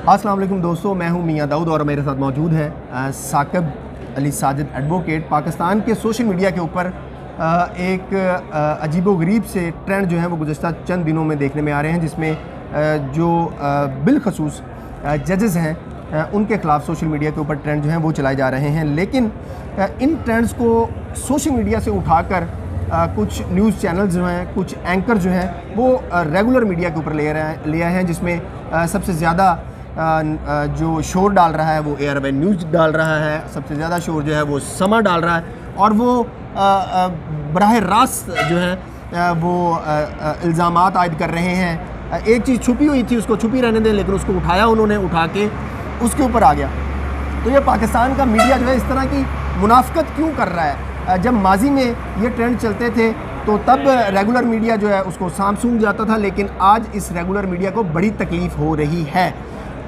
अस्सलाम वालेकुम दोस्तों, मैं हूं मियां दाऊद और मेरे साथ मौजूद है साकिब अली साजिद एडवोकेट। पाकिस्तान के सोशल मीडिया के ऊपर एक अजीबोगरीब से ट्रेंड जो है वो गुज़श्ता चंद दिनों में देखने में आ रहे हैं, जिसमें जो बिलखसूस जजेस हैं उनके ख़िलाफ़ सोशल मीडिया के ऊपर ट्रेंड जो हैं वो चलाए जा रहे हैं। लेकिन इन ट्रेंड्स को सोशल मीडिया से उठाकर कुछ न्यूज़ चैनल्स जो हैं, कुछ एंकर जो हैं वो रेगुलर मीडिया के ऊपर ले आए हैं, जिसमें सबसे ज़्यादा जो शोर डाल रहा है वो ARY न्यूज़ डाल रहा है, सबसे ज़्यादा शोर जो है वो समा डाल रहा है, और वो बराह रास्त जो है वो इल्ज़ामात आयद कर रहे हैं। एक चीज़ छुपी हुई थी उसको छुपी रहने दें, लेकिन उसको उठाया उन्होंने, उठा के उसके ऊपर आ गया। तो ये पाकिस्तान का मीडिया जो है इस तरह की मुनाफ़िकत क्यों कर रहा है? जब माजी में ये ट्रेंड चलते थे तो तब रेगुलर मीडिया जो है उसको साम सूंघ जाता था, लेकिन आज इस रेगुलर मीडिया को बड़ी तकलीफ़ हो रही है।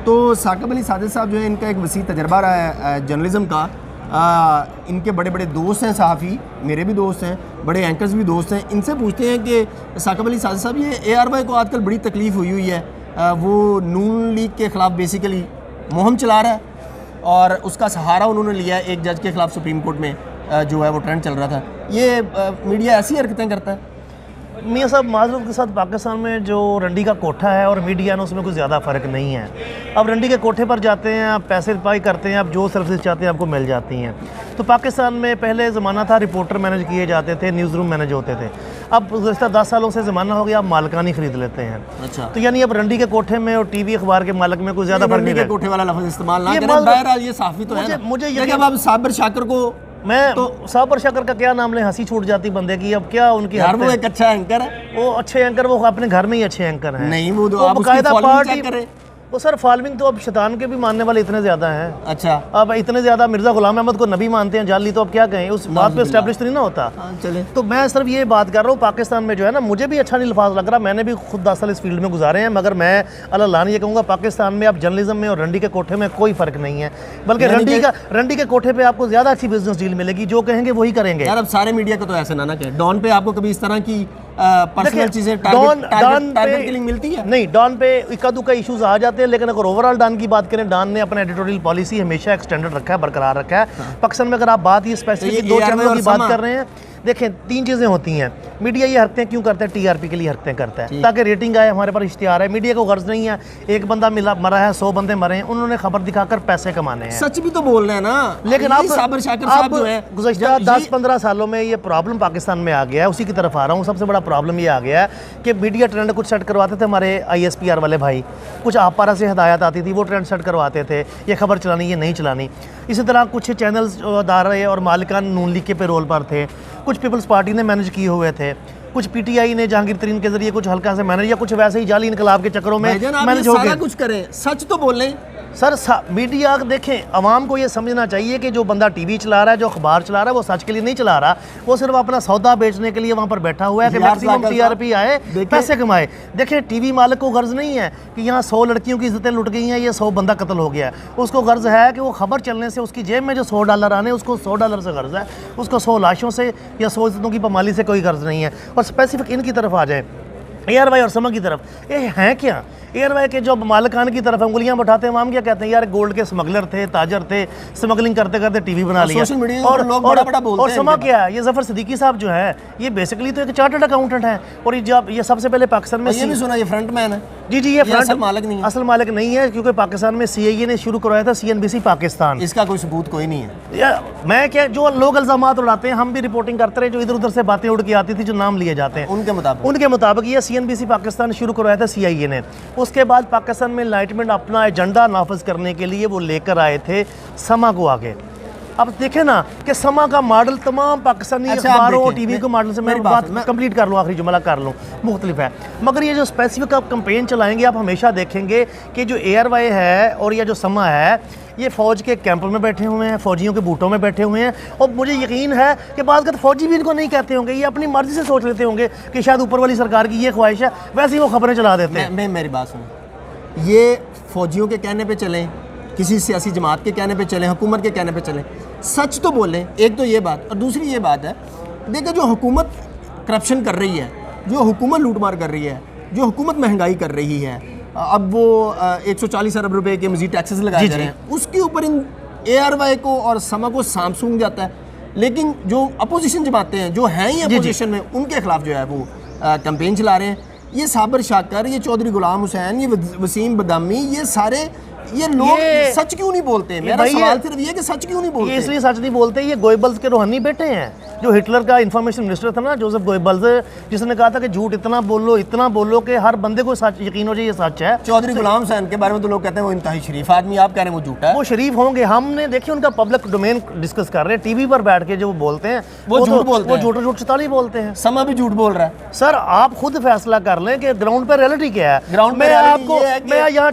तो साकिब अली साजिद साहब जो है, इनका एक वसी तजर्बा रहा है जर्नलिज़म का। इनके बड़े बड़े दोस्त हैं सहाफ़ी, मेरे भी दोस्त हैं, बड़े एंकर्स भी दोस्त हैं। इनसे पूछते हैं कि साकिब अली साजिद साहब, ये ARY को आजकल बड़ी तकलीफ़ हुई है, वो नून लीग के ख़िलाफ़ बेसिकली मुहिम चला रहा है और उसका सहारा उन्होंने लिया है एक जज के ख़िलाफ़ सुप्रीम कोर्ट में जो है वो ट्रेंड चल रहा था। ये मीडिया ऐसी हरकतें करता है? मियाँ साहब, माजरूफ के साथ पाकिस्तान में जो रंडी का कोठा है और मीडिया है उसमें कुछ ज़्यादा फ़र्क नहीं है। अब रंडी के कोठे पर जाते हैं, आप पैसे पाई करते हैं, आप जो सर्विस चाहते हैं आपको मिल जाती हैं। तो पाकिस्तान में पहले ज़माना था रिपोर्टर मैनेज किए जाते थे, न्यूज़ रूम मैनेज होते थे। अब गुज़श्ता 10 सालों से ज़माना हो गया, आप मालकानी ख़रीद लेते हैं। अच्छा, तो यानी अब रंडी के कोठे में और TV अखबार के मालिक में कुछ ज़्यादा फर्क नहीं है। कोठे वाला लफ्ज़ इस्तेमाल ना करें, बहरहाल ये साफ़ी तो है। मुझे अब साबिर शाकर को मैं तो साबर शकर का क्या नाम ले, हंसी छूट जाती बंदे की। अब क्या उनकी यार, वो एक अच्छा एंकर है, वो अच्छे एंकर, वो अपने घर में ही अच्छे एंकर हैं। नहीं, वो तो बाकायदा पार्टी वो सर फॉलोइंग तो अब शैतान के भी मानने वाले इतने ज़्यादा हैं। अच्छा, अब इतने ज़्यादा मिर्ज़ा गुलाम अहमद को नबी मानते हैं जाली, तो अब क्या कहें, उस बात पे एस्टैब्लिश तो नहीं ना होता। चले। तो मैं सिर्फ ये बात कर रहा हूँ, पाकिस्तान में जो है ना, मुझे भी अच्छा नहीं अल्फाज लग रहा, मैंने भी खुद 10 साल इस फील्ड में गुजारे हैं, मगर मैं अल्लाह ये कहूँगा पाकिस्तान में अब जर्नलिज्म में और रंडी के कोठे में कोई फ़र्क नहीं है, बल्कि रंडी के कोठे पर आपको ज़्यादा अच्छी बिजनेस डील मिलेगी, जो कहेंगे वही करेंगे। यार अब सारे मीडिया को तो ऐसे ना कहें, डॉन पे आपको कभी इस तरह की पर्सनल चीजें टारगेट के लिए मिलती है? नहीं, डॉन पे इक्का दुक्का इश्यूज आ जाते हैं, लेकिन अगर ओवरऑल डॉन की बात करें, डॉन ने अपना एडिटोरियल पॉलिसी हमेशा एक्सटेंडेड रखा है, बरकरार रखा है। पाकिस्तान में अगर आप बात ये स्पेसिफिक 2 चैनलों की बात कर रहे हैं, देखें 3 चीज़ें होती हैं। मीडिया ये हरकतें क्यों करता है? TRP के लिए हरकतें करता है, ताकि रेटिंग आए, हमारे पास इश्तिहार है। मीडिया को गर्ज नहीं है एक बंदा मरा है, 100 बंदे मरे हैं, उन्होंने खबर दिखाकर पैसे कमाने हैं। सच भी तो बोल रहे हैं ना। लेकिन आप साबिर शाकर साहब जो है, गुज़श्ता 10-15 सालों में ये प्रॉब्लम पाकिस्तान में आ गया है, उसी की तरफ आ रहा हूँ। सबसे बड़ा प्रॉब्लम ये आ गया है कि मीडिया ट्रेंड कुछ सेट करवाते थे हमारे ISPR वाले भाई, कुछ आपारा से हिदायत आती थी, वो ट्रेंड सेट करवाते थे, ये खबर चलानी, ये नहीं चलानी। इसी तरह कुछ चैनल्स दारे और मालिकान नून लीग के पेरोल पर थे, कुछ पीपल्स पार्टी ने मैनेज किए हुए थे, कुछ PTI ने जहांगीर तरीन के जरिए कुछ हल्का से मैनेज, या कुछ वैसे ही जाली इनकलाब के चक्करों में मैनेज हो गए। कुछ करें, सच तो बोलें सर। मीडिया देखें, अवाम को ये समझना चाहिए कि जो बंदा TV चला रहा है, जो अखबार चला रहा है, वो सच के लिए नहीं चला रहा, वो सिर्फ अपना सौदा बेचने के लिए वहाँ पर बैठा हुआ है कि मैक्सिमम TRP आए, पैसे कमाए। देखें, TV मालिक को गर्ज नहीं है कि यहाँ 100 लड़कियों की इज्जतें लुट गई हैं, ये 100 बंदा कत्ल हो गया है। उसको गर्ज है कि वो खबर चलने से उसकी जेब में जो $100 आने, उसको $100 से गर्ज है, उसको 100 लाशों से या 100 इज्जतों की पमाली से कोई गर्ज नहीं है। और स्पेसिफिक इनकी तरफ आ जाए, ARY और समा की तरफ, ये हैं क्या? ARY के जो मालिकान की तरफ उंगलियां उठाते हैं, हम क्या कहते हैं, यार गोल्ड के स्मगलर थे, ताजर थे, स्मगलिंग करते करते TV बना लिया। और लोग बड़ा बड़ा बोलते हैं। और समा क्या है? ये जफर सिद्दीकी साहब जो है, ये बेसिकली तो एक चार्टर्ड अकाउंटेंट है, और ये सबसे पहले पाकिस्तान में, ये भी सुना, ये फ्रंट मैन है। जी, ये असल मालिक नहीं है। असल मालिक नहीं है, क्योंकि पाकिस्तान में CIA ने शुरू करवाया था CNBC पाकिस्तान। इसका कोई सबूत कोई नहीं है। मैं क्या, जो लोग इल्जामात उड़ाते हैं, हम भी रिपोर्टिंग करते रहे, जो इधर उधर से बातें उड़ के आती थी, जो नाम लिए जाते हैं, उनके मुताबिक ये CNBC पाकिस्तान शुरू करवाया था CIA ने। उसके बाद पाकिस्तान में एनलाइटमेंट अपना एजेंडा नाफिज करने के लिए वो लेकर आए थे समा को आगे। अब देखें ना कि समा का मॉडल तमाम पाकिस्तानी अखबारों और TV के मॉडल से, मैं बात कंप्लीट कर लूँ, आखिरी जुमला कर लूँ, मुख्तलिफ है। मगर ये जो स्पेसिफिक आप कंपेन चलाएंगे, आप हमेशा देखेंगे कि जो ARY है और यह जो समा है, ये फ़ौज के कैंप में बैठे हुए हैं, फ़ौजियों के बूटों में बैठे हुए हैं। और मुझे यकीन है कि बात कर फ़ौजी भी इनको नहीं कहते होंगे, ये अपनी मर्ज़ी से सोच लेते होंगे कि शायद ऊपर वाली सरकार की ये ख्वाहिश है, वैसे ही वो खबरें चला देते हैं। मेरी बात सुनो, ये फ़ौजियों के कहने पे चलें, किसी सियासी जमात के कहने पे चलें, हुकूमत के कहने पे चलें, सच तो बोलें। एक तो ये बात, और दूसरी ये बात है, देखिए जो हुकूमत करप्शन कर रही है, जो हुकूमत लूटमार कर रही है, जो हुकूमत महंगाई कर रही है, अब वो 140 अरब रुपए के मजीद टैक्सेस लगाए जा रहे हैं, उसके ऊपर इन ARY को और समा को सामसूंग जाता है। लेकिन जो अपोजिशन जमाते हैं, जो हैं ही अपोजिशन में, उनके खिलाफ जो है वो कैंपेन चला रहे हैं। ये साबर शाकर, ये चौधरी गुलाम हुसैन, ये वसीम बदामी, ये सारे ये लोग सच क्यों नहीं बोलते? मेरा सवाल सिर्फ ये कि सच क्यों नहीं बोलते? इसलिए सच नहीं बोलते, ये गोएबल्स के रूहानी बेटे हैं। जो हिटलर का इंफॉर्मेशन मिनिस्टर था ना, जोसेफ गोएबल्स, जिसने कहा था कि झूठ इतना बोलो कि हर बंदे को सच यकीन हो जाए ये सच है। चौधरी गुलाम हुसैन के बारे में तो लोग कहते हैं वो इंतहाई शरीफ आदमी, आप कह रहे हैं वो झूठा है। वो शरीफ होंगे, हमने देखिए उनका पब्लिक डोमेन डिस्कस कर रहे हैं, टीवी पर बैठ के जो वो बोलते हैं वो झूठ बोलते हैं, वो झूठ चताली बोलते हैं। समा भी झूठ बोल रहा है। सर आप खुद फैसला कर लें कि ग्राउंड पे रियलिटी क्या है। ग्राउंड में आपको मैं यहाँ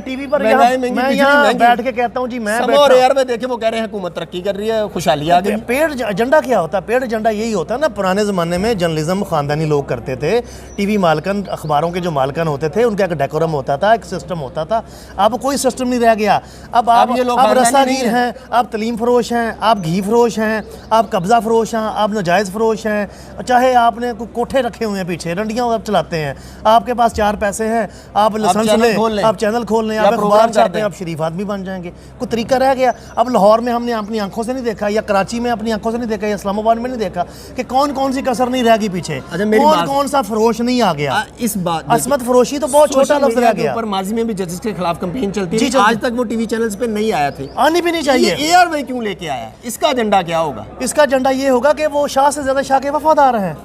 टीवी पर यहाँ बैठ के कहता हूँ जी, मैं और यार मैं देखे वो कह रहे हैं हुकूमत तरक्की कर रही है, खुशहाली आ गई। पेड एजेंडा क्या होता है? पेड एजेंडा यही होता है ना, पुराने ज़माने में जर्नलिज्म खानदानी लोग करते थे, टीवी मालकन, अखबारों के जो मालकन होते थे, उनका एक डेकोरम होता था, एक सिस्टम होता था। अब कोई सिस्टम नहीं रह गया। अब आप रसागीर हैं, आप तलीम फरोश हैं, आप घी फरोश हैं, आप कब्ज़ा फरोश हैं, आप नाजायज़ फरोश हैं, चाहे आपने कोठे रखे हुए हैं पीछे, रंडियाँ आप चलाते हैं, आपके पास 4 पैसे हैं, आप लाइसेंस लें, आप चैनल खोल लें, आप अखबार चाहते हैं, आप शरीफ आदमी बन जाएंगे। कोई तरीका रह गया? अब लाहौर में हमने अपनी आंखों से नहीं देखा, या कराची में अपनी आंखों से नहीं देखा, या इस्लामाबाद में नहीं देखा कि कौन कौन सी कसर नहीं रह गई पीछे, कौन कौन सा फरोश नहीं आ गया। इस बात असमत फरोशी तो बहुत छोटा लफ्ज रह गया। पर माजी में भी जजेस के खिलाफ कैंपेन चलती है, आज तक वो टीवी चैनल्स पे नहीं आया थे, आनी भी नहीं चाहिए। ARY क्यों लेके आया? इसका एजेंडा क्या होगा? इसका एजेंडा ये होगा कि वो शाह से ज्यादा शाह के वफादार हैं।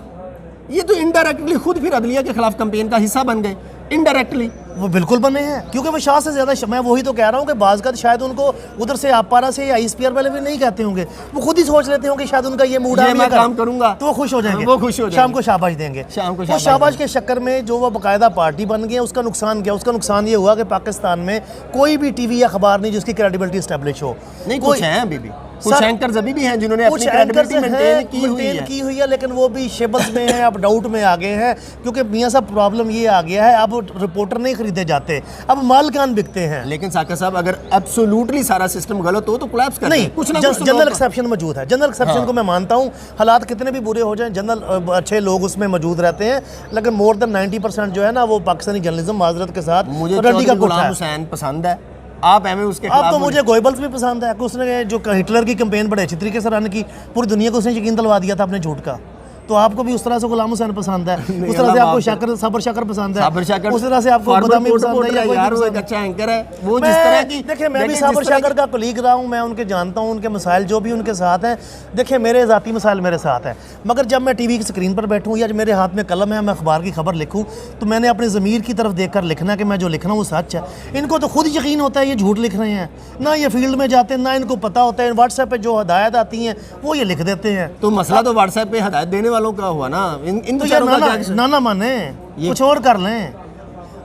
ये तो इनडायरेक्टली खुद फिर अदलिया के खिलाफ कैंपेन का हिस्सा बन गए, इनडायरेक्टली। वो बिल्कुल बने हैं, क्योंकि वो शाह से ज़्यादा, मैं वही तो कह रहा हूँ कि बाज़ का शायद उनको उधर से आपारा से या ISPR वाले भी नहीं कहते होंगे, वो खुद ही सोच लेते होंगे शायद उनका ये मूड है, मैं काम करूंगा तो वो खुश हो जाएंगे, वो खुश हो जाएंगे, शाम को शाबाश देंगे। वो शाबाश के चक्कर में जो वो बाकायदा पार्टी बन गई, उसका नुकसान क्या? उसका नुकसान ये हुआ कि पाकिस्तान में कोई भी टीवी या अखबार नहीं जिसकी क्रेडिबिलिटी एस्टेब्लिश हो। नहीं, कुछ हैं अभी भी, कुछ एंकर्स अभी भी हैं जिन्होंने अपनी क्रेडिबिलिटी मेंटेन की हुई है, लेकिन वो भी शेबल्स में हैं, अब डाउट में आ गए हैं, क्योंकि मियां साहब प्रॉब्लम ये आ गया है, अब रिपोर्टर नहीं खरीदे जाते, अब मालकान बिकते हैं। लेकिन साका साहब, अगर एब्सोल्युटली सारा सिस्टम गलत हो तो कोलैप्स कर नहीं, कुछ ना कुछ जनरल एक्सेप्शन मौजूद है। जनरल एक्सेप्शन को मैं मानता हूँ, हालात कितने भी बुरे हो जाएं, जनरल अच्छे लोग उसमें मौजूद रहते हैं, लेकिन मोर देन 90% जो है ना वो पाकिस्तानी जर्नलिज्म माजरत के साथ मुझे चौधरी गुलाम हुसैन पसंद है। आप एम उसके अब तो मुझे गोएबल्स भी पसंद है। उसने जो हिटलर की कैंपेन बड़े अच्छी तरीके से रन की, पूरी दुनिया को उसने यकीन दिलवा दिया था अपने झूठ का। तो आपको भी उस तरह से गुलाम हुसैन पसंद है, उस तरह से आपको साबर शाकर पसंद है, उस तरह से आपको बदामी पसंद है, यार वो एक अच्छा एंकर है, वो जिस तरह की। देखिए मैं भी साबर शाकर का कलीग रहा हूँ, मैं उनके जानता हूँ, उनके मसाइल जो भी उनके साथ हैं। देखिए मेरे ज़ाती मसाइल मेरे साथ हैं, मगर जब मैं टीवी की स्क्रीन पर बैठूँ या मेरे हाथ में कलम है, मैं अखबार की खबर लिखूँ, तो मैंने अपने ज़मीर की तरफ देख कर लिखना कि मैं जो लिख रहा हूँ वो सच है। इनको तो खुद यकीन होता है ये झूठ लिख रहे हैं, ना ये फील्ड में जाते हैं, ना इनको पता होता है। व्हाट्सएप पर जो हदायत आती हैं वो ये लिख देते हैं। तो मसला तो व्हाट्सएप पे हदायत देने वालों का हुआ ना, इन तो यार ना माने, कुछ और कर लें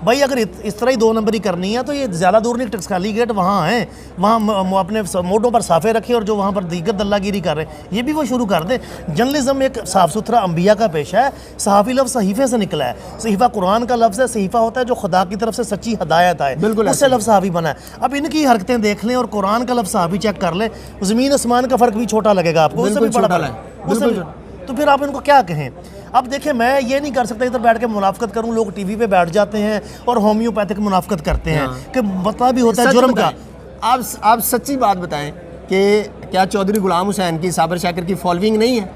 भाई। अगर इस तरह ही 2 नंबरी करनी है तो ये ज़्यादा दूर नहीं, टक्सकाली गेट वहाँ है, वहाँ अपने मोटों पर साफे रखे, और जो वहाँ पर दीगर दल्लागिरी कर रहे हैं ये भी वो शुरू कर दें। जर्नलिज्म एक साफ़ सुथरा अंबिया का पेशा है। सहाफ़ी लफ्ज़ सहीफ़े से निकला है, सहीफ़ा कुरान का लफ्ज़ है, सहीफ़ा होता है जो खुदा की तरफ से सच्ची हदायत आए, बिल्कुल उससे लफ्ज़ सहाफ़ी बना है। अब इनकी हरकतें देख लें और कुरान का लफ्ज़ सहाफ़ी चेक कर लें, ज़मीन आसमान का फ़र्क भी छोटा लगेगा आपको, उससे भी बड़ा है। तो फिर आप इनको क्या कहें? अब देखिए मैं ये नहीं कर सकता इधर बैठ के मुनाफकत करूं, लोग टीवी पे बैठ जाते हैं और होम्योपैथिक मुनाफकत करते हैं कि मतलब भी होता है जुर्म का। आप सच्ची बात बताएं कि क्या चौधरी गुलाम हुसैन की, साबर शाकर की फॉलोइंग नहीं है?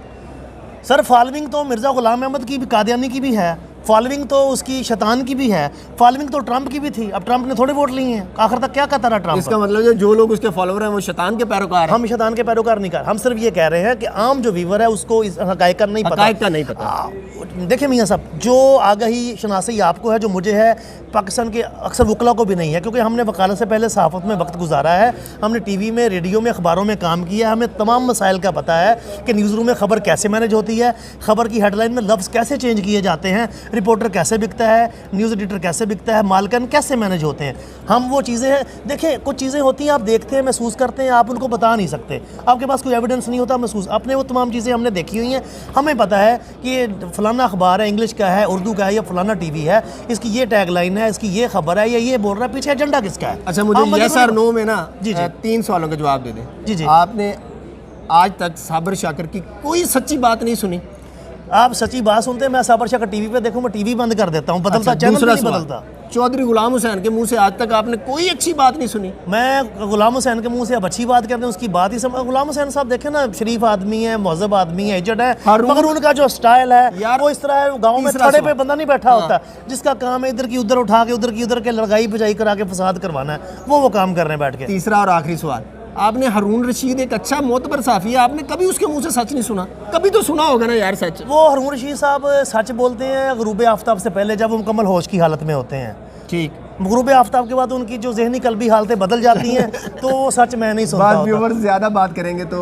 सर फॉलोइंग तो मिर्ज़ा गुलाम अहमद की भी, कादियानी की भी है, फॉलोइंग तो उसकी शैतान की भी है, फॉलोइंग तो ट्रंप की भी थी। अब ट्रंप ने थोड़े वोट लिए हैं, आखिर तक क्या कहता रहा ट्रंप? इसका मतलब जो लोग उसके फॉलोअर हैं वो शैतान के पैरोकार हैं। हम शैतान के पैरोकार नहीं कर, हम सिर्फ ये कह रहे हैं कि आम जो व्यूवर है उसको इस हक़ाइक़ का नहीं पता। देखिए मियाँ साहब, जो आगाही शनासी आपको है, जो मुझे है, पाकिस्तान के अक्सर वकला को भी नहीं है, क्योंकि हमने वकालत से पहले सहाफ़त में वक्त गुजारा है, हमने टीवी में, रेडियो में, अखबारों में काम किया है, हमें तमाम मसाइल का पता है कि न्यूज़ रूम में खबर कैसे मैनेज होती है, खबर की हेडलाइन में लफ्ज़ कैसे चेंज किए जाते हैं, रिपोर्टर कैसे बिकता है, न्यूज़ एडिटर कैसे बिकता है, मालकन कैसे मैनेज होते हैं। हम वो चीज़ें हैं, देखिए कुछ चीज़ें होती हैं आप देखते हैं, महसूस करते हैं, आप उनको बता नहीं सकते, आपके पास कोई एविडेंस नहीं होता महसूस। अपने वो तमाम चीज़ें हमने देखी हुई हैं, हमें पता है कि फलाना अखबार है, इंग्लिश का है, उर्दू का है, या फलाना टीवी है, इसकी ये टैगलाइन है, इसकी ये खबर है, या ये बोल रहा है, पीछे एजेंडा किसका है। अच्छा मुझे यस और नो में ना 3 सवालों के जवाब दे दें। जी जी। आपने आज तक साबर शाकर की कोई सच्ची बात नहीं सुनी? आप सच्ची बात सुनते हैं, मैं साबर शाकर टीवी पे देखूं, मैं टीवी बंद कर देता हूं, बदलता चैनल नहीं बदलता। चौधरी गुलाम हुसैन के मुंह से आज तक आपने कोई अच्छी बात नहीं सुनी। मैं गुलाम हुसैन के मुंह से अब अच्छी बात करते हैं, उसकी बात ही समझ। गुलाम हुसैन साहब देखें ना, शरीफ आदमी है, महजब आदमी है, इज्जत है, मगर उनका जो स्टाइल है यार, वो इस तरह है। गाँव में तीसरा खड़े पे सवाल। बंदा नहीं बैठा होता जिसका काम है इधर की उधर उठा के, उधर की उधर के लड़ाई बजाई करा के फसाद करवाना है, वो काम कर रहे हैं बैठ के। तीसरा और आखिरी सवाल, आपने हारून रशीद एक अच्छा मोतबर साफ़ी है, आपने कभी उसके मुंह से सच नहीं सुना? कभी तो सुना होगा ना यार सच। वो हारून रशीद साहब सच बोलते हैं ग़ुरूब आफ्ताब से पहले, जब वो मुकम्मल होश की हालत में होते हैं। ठीक। ग़ुरूब आफ्ताब के बाद उनकी जो ज़हनी कल्बी हालतें बदल जाती हैं तो वो सच मैं नहीं सुनता बात होता। व्यूवर्स ज़्यादा बात करेंगे तो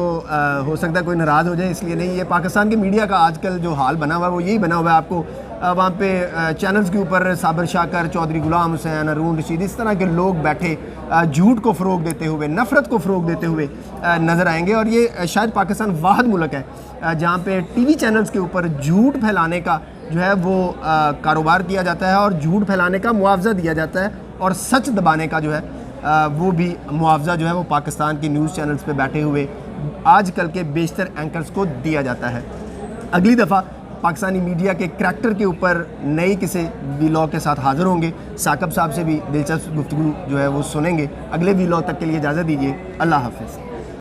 हो सकता है कोई नाराज़ हो जाए, इसलिए नहीं। ये पाकिस्तान के मीडिया का आजकल जो हाल बना हुआ है वो यही बना हुआ है। आपको वहाँ पे चैनल्स के ऊपर साबिर शाकर, चौधरी गुलाम हुसैन, हारून रशीद, इस तरह के लोग बैठे झूठ को फ़रोग देते हुए, नफ़रत को फ़रोग देते हुए नज़र आएंगे। और ये शायद पाकिस्तान वाहिद मुल्क है जहाँ पे टीवी चैनल्स के ऊपर झूठ फैलाने का जो है वो कारोबार किया जाता है और झूठ फैलाने का मुआवजा दिया जाता है, और सच दबाने का जो है वो भी मुआवजा जो है वो पाकिस्तान के न्यूज़ चैनल्स पे बैठे हुए आजकल के बेशतर एंकर्स को दिया जाता है। अगली दफ़ा पाकिस्तानी मीडिया के करैक्टर के ऊपर नई किसी वीलॉग के साथ हाज़िर होंगे। साकब साहब से भी दिलचस्प गुफ्तगू जो है वो सुनेंगे। अगले वीलॉग तक के लिए इजाज़त दीजिए। अल्लाह हाफ़िज़।